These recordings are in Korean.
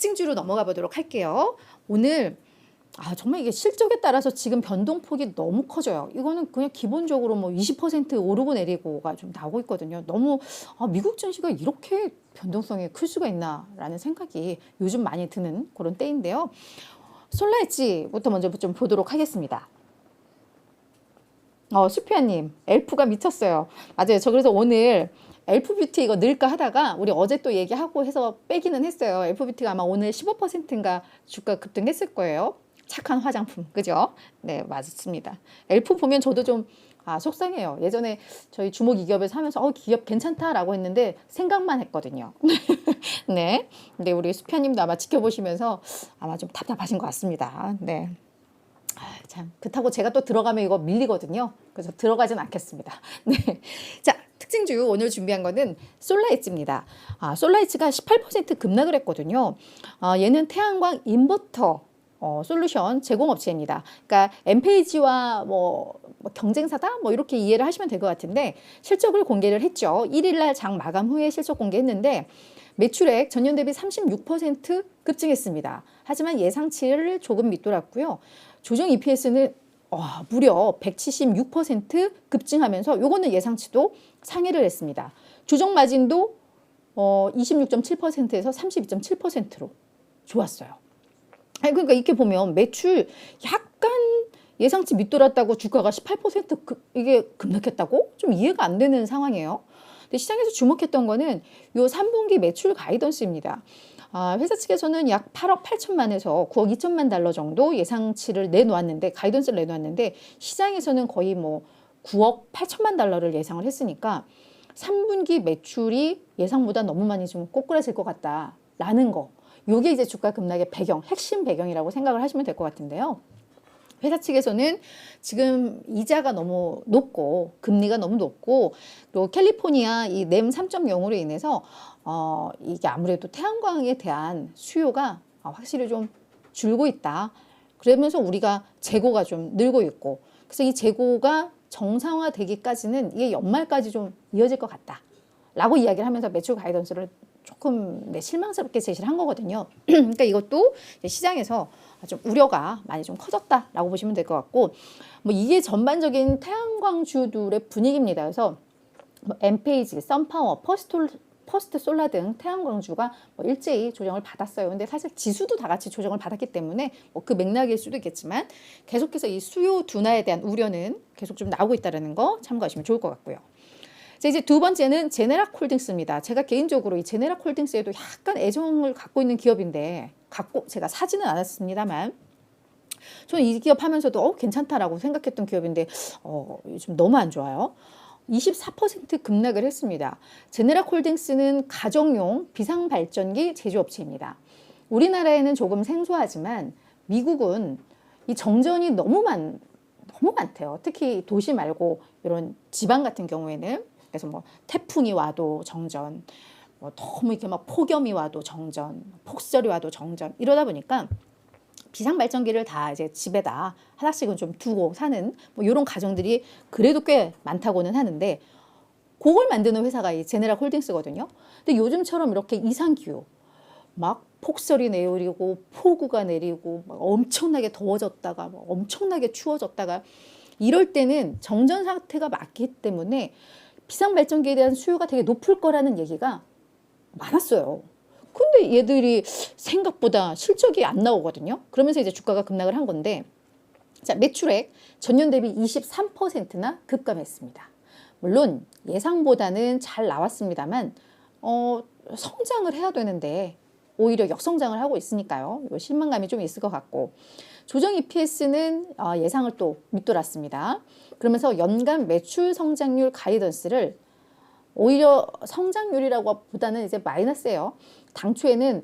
특징주로 넘어가 보도록 할게요. 오늘 정말 이게 실적에 따라서 지금 변동폭이 너무 커져요. 이거는 그냥 기본적으로 뭐 20% 오르고 내리고가 좀 나오고 있거든요. 너무 미국 증시가 이렇게 변동성이 클 수가 있나라는 생각이 요즘 많이 드는 그런 때인데요. 솔라이치부터 먼저 좀 보도록 하겠습니다. 수피아님, 엘프가 미쳤어요. 맞아요. 저 그래서 오늘 엘프뷰티 이거 넣을까 하다가 우리 어제 또 얘기하고 해서 빼기는 했어요. 엘프뷰티가 아마 오늘 15%인가 주가 급등했을 거예요. 착한 화장품, 그죠? 네, 맞습니다. 엘프 보면 저도 좀 속상해요. 예전에 저희 주목 이 기업에서 하면서 기업 괜찮다라고 했는데 생각만 했거든요. 네, 근데 우리 수피아님도 아마 지켜보시면서 아마 좀 답답하신 것 같습니다. 네. 참, 그렇다고 제가 또 들어가면 이거 밀리거든요. 그래서 들어가진 않겠습니다. 네. 자, 특징주 오늘 준비한 거는 솔라이츠입니다. 솔라이츠가 18% 급락을 했거든요. 얘는 태양광 인버터 솔루션 제공업체입니다. 그러니까 엠페이지와 뭐 경쟁사다 뭐 이렇게 이해를 하시면 될 것 같은데 실적을 공개를 했죠. 1일 날 장 마감 후에 실적 공개했는데 매출액 전년 대비 36% 급증했습니다. 하지만 예상치를 조금 밑돌았고요. 조정 EPS는 무려 176% 급증하면서 요거는 예상치도 상회를 했습니다. 조정 마진도 26.7%에서 32.7%로 좋았어요. 그러니까 이렇게 보면 매출 약간 예상치 밑돌았다고 주가가 18% 이게 급락했다고? 좀 이해가 안 되는 상황이에요. 근데 시장에서 주목했던 거는 요 3분기 매출 가이던스입니다. 회사 측에서는 약 8억 8천만에서 9억 2천만 달러 정도 예상치를 내놓았는데 가이던스를 내놓았는데 시장에서는 거의 뭐 9억 8천만 달러를 예상을 했으니까 3분기 매출이 예상보다 너무 많이 좀 꼬꾸라질 것 같다라는 거. 요게 이제 주가 급락의 배경, 핵심 배경이라고 생각을 하시면 될 것 같은데요. 회사 측에서는 지금 이자가 너무 높고 금리가 너무 높고 또 캘리포니아 이 램 3.0으로 인해서 이게 아무래도 태양광에 대한 수요가 확실히 좀 줄고 있다. 그러면서 우리가 재고가 좀 늘고 있고 그래서 이 재고가 정상화되기까지는 이게 연말까지 좀 이어질 것 같다. 라고 이야기를 하면서 매출 가이던스를 조금 실망스럽게 제시를 한 거거든요. 그러니까 이것도 시장에서 좀 우려가 많이 좀 커졌다라고 보시면 될 것 같고 뭐 이게 전반적인 태양광주들의 분위기입니다. 그래서 뭐 엠페이지, 썬파워, 퍼스트 솔라 등 태양광주가 뭐 일제히 조정을 받았어요. 근데 사실 지수도 다 같이 조정을 받았기 때문에 뭐 그 맥락일 수도 있겠지만 계속해서 이 수요 둔화에 대한 우려는 계속 좀 나오고 있다는 거 참고하시면 좋을 것 같고요. 자, 이제 두 번째는 제네락홀딩스입니다. 제가 개인적으로 이 제네락홀딩스에도 약간 애정을 갖고 있는 기업인데 제가 사지는 않았습니다만 저는 이 기업 하면서도 괜찮다라고 생각했던 기업인데 요즘 너무 안 좋아요. 24% 급락을 했습니다. 제네락홀딩스는 가정용 비상발전기 제조업체입니다. 우리나라에는 조금 생소하지만 미국은 이 정전이 너무 많대요. 특히 도시 말고 이런 지방 같은 경우에는 그래서 뭐 태풍이 와도 정전, 뭐 너무 이렇게 막 폭염이 와도 정전, 폭설이 와도 정전 이러다 보니까 비상발전기를 다 이제 집에다 하나씩은 좀 두고 사는 뭐 이런 가정들이 그래도 꽤 많다고는 하는데 그걸 만드는 회사가 이 제네랄홀딩스거든요. 근데 요즘처럼 이렇게 이상기후 막 폭설이 내리고 폭우가 내리고 막 엄청나게 더워졌다가 막 엄청나게 추워졌다가 이럴 때는 정전 상태가 맞기 때문에 비상발전기에 대한 수요가 되게 높을 거라는 얘기가 많았어요. 근데 얘들이 생각보다 실적이 안 나오거든요. 그러면서 이제 주가가 급락을 한 건데 자, 매출액 전년 대비 23%나 급감했습니다. 물론 예상보다는 잘 나왔습니다만 성장을 해야 되는데 오히려 역성장을 하고 있으니까요. 이 실망감이 좀 있을 것 같고 조정 EPS는 예상을 또 밑돌았습니다. 그러면서 연간 매출 성장률 가이던스를 오히려 성장률이라고 보다는 이제 마이너스예요. 당초에는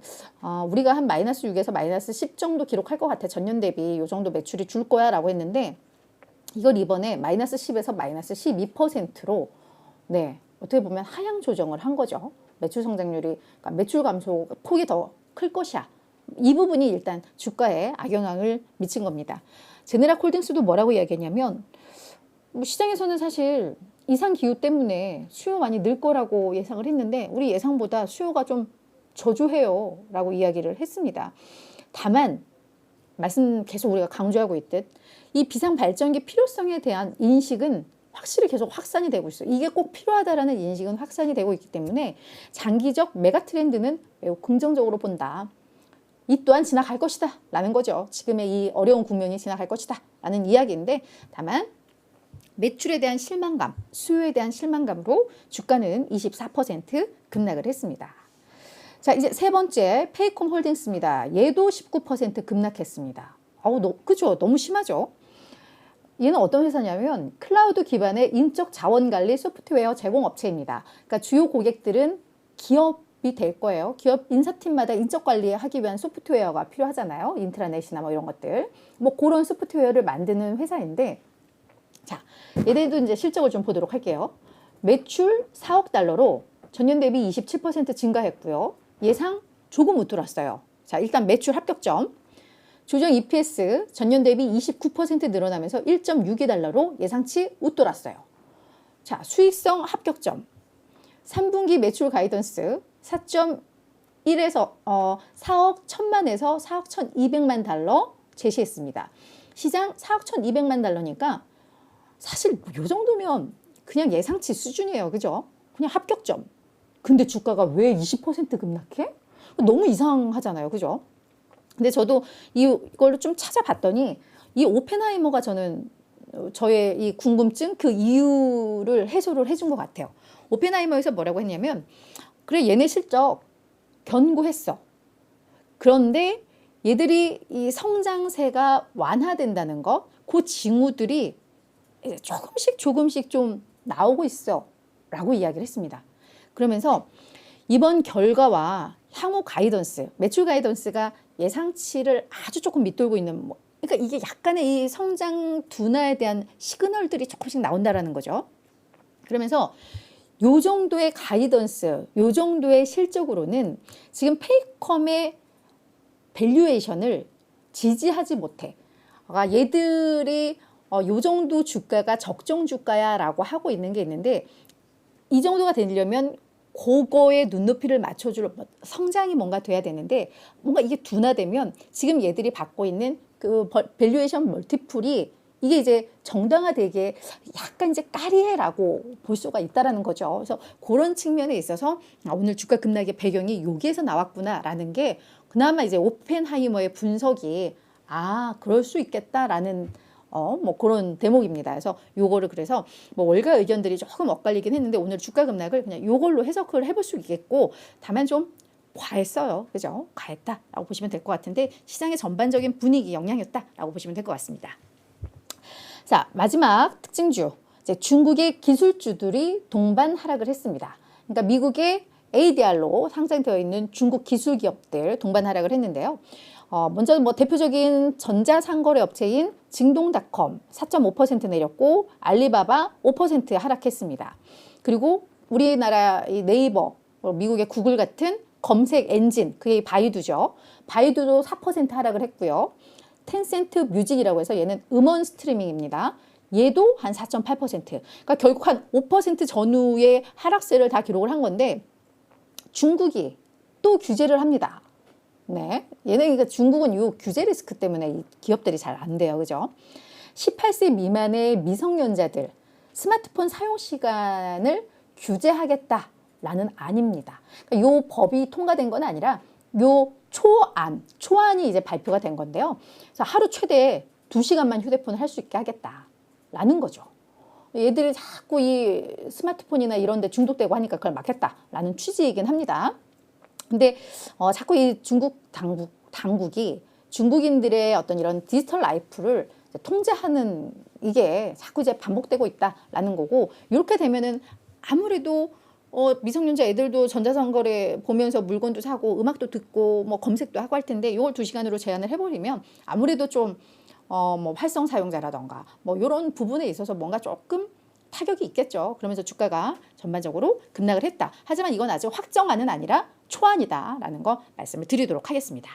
우리가 한 마이너스 6에서 마이너스 10 정도 기록할 것 같아. 전년 대비 이 정도 매출이 줄 거야 라고 했는데 이걸 이번에 마이너스 10에서 마이너스 12%로 네, 어떻게 보면 하향 조정을 한 거죠. 매출 성장률이 그러니까 매출 감소 폭이 더 클 것이야. 이 부분이 일단 주가에 악영향을 미친 겁니다. 제네랄홀딩스도 뭐라고 이야기했냐면 뭐 시장에서는 사실 이상 기후 때문에 수요 많이 늘 거라고 예상을 했는데 우리 예상보다 수요가 좀 저조해요 라고 이야기를 했습니다. 다만 말씀 계속 우리가 강조하고 있듯 이 비상발전기 필요성에 대한 인식은 확실히 계속 확산이 되고 있어요. 이게 꼭 필요하다라는 인식은 확산이 되고 있기 때문에 장기적 메가 트렌드는 매우 긍정적으로 본다. 이 또한 지나갈 것이다 라는 거죠. 지금의 이 어려운 국면이 지나갈 것이다 라는 이야기인데, 다만 매출에 대한 실망감, 수요에 대한 실망감으로 주가는 24% 급락을 했습니다. 자, 이제 세 번째 페이콤 홀딩스입니다. 얘도 19% 급락했습니다. 그죠? 너무 심하죠? 얘는 어떤 회사냐면 클라우드 기반의 인적 자원 관리 소프트웨어 제공 업체입니다. 그러니까 주요 고객들은 기업이 될 거예요. 기업 인사팀마다 인적 관리하기 위한 소프트웨어가 필요하잖아요. 인트라넷이나 뭐 이런 것들. 뭐 그런 소프트웨어를 만드는 회사인데, 자, 얘네도 이제 실적을 좀 보도록 할게요. 매출 4억 달러로 전년 대비 27% 증가했고요. 예상 조금 웃돌았어요. 자, 일단 매출 합격점. 조정 EPS 전년 대비 29% 늘어나면서 1.62달러로 예상치 웃돌았어요. 자, 수익성 합격점. 3분기 매출 가이던스 4.1에서 4억 1천만에서 4억 1,200만 달러 제시했습니다. 시장 4억 1,200만 달러니까 사실 이 정도면 그냥 예상치 수준이에요. 그죠? 그냥 합격점. 근데 주가가 왜 20% 급락해? 너무 이상하잖아요. 그죠? 근데 저도 이걸로 좀 찾아봤더니 이 오펜하이머가 저의 이 궁금증 그 이유를 해소를 해준 것 같아요. 오펜하이머에서 뭐라고 했냐면, 그래 얘네 실적 견고했어. 그런데 얘들이 이 성장세가 완화된다는 거, 그 징후들이 조금씩 좀 나오고 있어 라고 이야기를 했습니다. 그러면서 이번 결과와 향후 가이던스, 매출 가이던스가 예상치를 아주 조금 밑돌고 있는, 그러니까 이게 약간의 이 성장 둔화에 대한 시그널들이 조금씩 나온다라는 거죠. 그러면서 요 정도의 가이던스, 요 정도의 실적으로는 지금 페이컴의 밸류에이션을 지지하지 못해. 얘들이 요 정도 주가가 적정 주가야라고 하고 있는 게 있는데, 이 정도가 되려면 그거에 눈높이를 맞춰줄 성장이 뭔가 돼야 되는데, 뭔가 이게 둔화되면 지금 얘들이 받고 있는 그 밸류에이션 멀티플이 이게 이제 정당화되게 약간 이제 까리해라고 볼 수가 있다라는 거죠. 그래서 그런 측면에 있어서 오늘 주가 급락의 배경이 여기에서 나왔구나라는 게 그나마 이제 오펜하이머의 분석이 그럴 수 있겠다라는 뭐 그런 대목입니다. 그래서 요거를 그래서 뭐 월가 의견들이 조금 엇갈리긴 했는데 오늘 주가 급락을 그냥 요걸로 해석을 해볼 수 있겠고, 다만 좀 과했어요. 그죠? 과했다라고 보시면 될 것 같은데 시장의 전반적인 분위기 영향이었다라고 보시면 될 것 같습니다. 자, 마지막 특징주. 이제 중국의 기술주들이 동반 하락을 했습니다. 그러니까 미국의 ADR로 상장되어 있는 중국 기술 기업들 동반 하락을 했는데요. 먼저 뭐 대표적인 전자상거래 업체인 징동닷컴 4.5% 내렸고, 알리바바 5% 하락했습니다. 그리고 우리나라 네이버, 미국의 구글 같은 검색 엔진, 그게 바이두죠. 바이두도 4% 하락을 했고요. 텐센트 뮤직이라고 해서 얘는 음원 스트리밍입니다. 얘도 한 4.8%. 그러니까 결국 한 5% 전후의 하락세를 다 기록을 한 건데, 중국이 또 규제를 합니다. 네, 얘는 그러니까 중국은 이 규제 리스크 때문에 이 기업들이 잘 안 돼요. 그죠? 18세 미만의 미성년자들 스마트폰 사용 시간을 규제하겠다라는 안입니다. 그러니까 이 법이 통과된 건 아니라 요 초안이 이제 발표가 된 건데요. 그래서 하루 최대 2시간만 휴대폰을 할 수 있게 하겠다라는 거죠. 얘들이 자꾸 이 스마트폰이나 이런 데 중독되고 하니까 그걸 막겠다라는 취지이긴 합니다. 근데 자꾸 이 중국 당국이 중국인들의 어떤 이런 디지털 라이프를 통제하는 이게 자꾸 이제 반복되고 있다라는 거고, 이렇게 되면은 아무래도 미성년자 애들도 전자상거래 보면서 물건도 사고 음악도 듣고 뭐 검색도 하고 할 텐데, 이걸 2시간으로 제한을 해버리면 아무래도 좀 뭐 활성 사용자라던가 뭐 이런 부분에 있어서 뭔가 조금 타격이 있겠죠. 그러면서 주가가 전반적으로 급락을 했다. 하지만 이건 아직 확정안은 아니라 초안이다라는 거 말씀을 드리도록 하겠습니다.